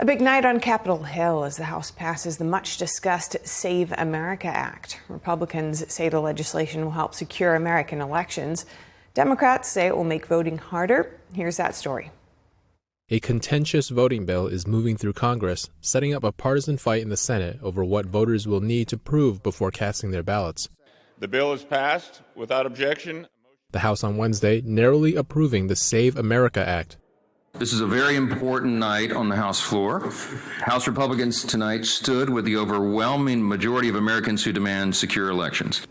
A big night on Capitol Hill as the House passes the much-discussed Save America Act. Republicans say the legislation will help secure American elections. Democrats say it will make voting harder. Here's that story. A contentious voting bill is moving through Congress, setting up a partisan fight in the Senate over what voters will need to prove before casting their ballots. The bill is passed without objection. The House on Wednesday narrowly approving the Save America Act. This is a very important night on the House floor. House Republicans tonight stood with the overwhelming majority of Americans who demand secure elections.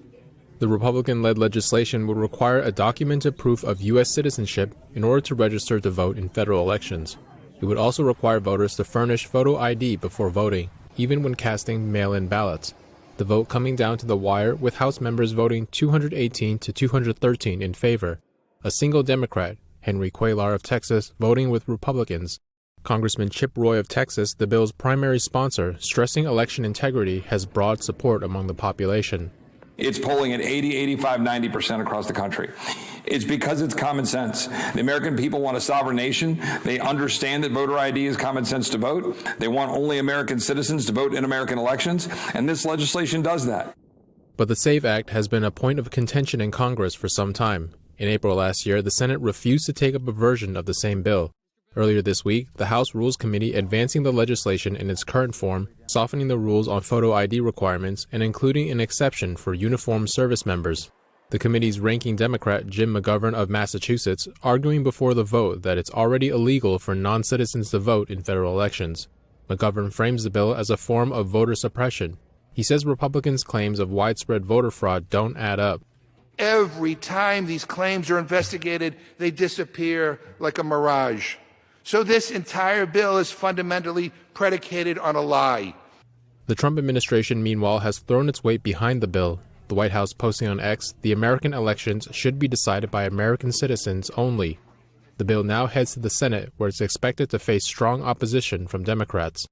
The Republican-led legislation will require a documented proof of U.S. citizenship in order to register to vote in federal elections. It would also require voters to furnish photo ID before voting, even when casting mail-in ballots. The vote coming down to the wire, with House members voting 218 to 213 in favor. A single Democrat, Henry Cuellar of Texas, voting with Republicans. Congressman Chip Roy of Texas, the bill's primary sponsor, stressing election integrity has broad support among the population. It's polling at 80, 85, 90% across the country. It's because it's common sense. The American people want a sovereign nation. They understand that voter ID is common sense to vote. They want only American citizens to vote in American elections, and this legislation does that. But the SAVE Act has been a point of contention in Congress for some time. In April last year, the Senate refused to take up a version of the same bill. Earlier this week, the House Rules Committee advancing the legislation in its current form, softening the rules on photo ID requirements and including an exception for uniformed service members. The committee's ranking Democrat, Jim McGovern of Massachusetts, arguing before the vote that it's already illegal for non-citizens to vote in federal elections. McGovern frames the bill as a form of voter suppression. He says Republicans' claims of widespread voter fraud don't add up. Every time these claims are investigated, they disappear like a mirage. So this entire bill is fundamentally predicated on a lie. The Trump administration, meanwhile, has thrown its weight behind the bill. The White House posting on X, the American elections should be decided by American citizens only. The bill now heads to the Senate, where it's expected to face strong opposition from Democrats.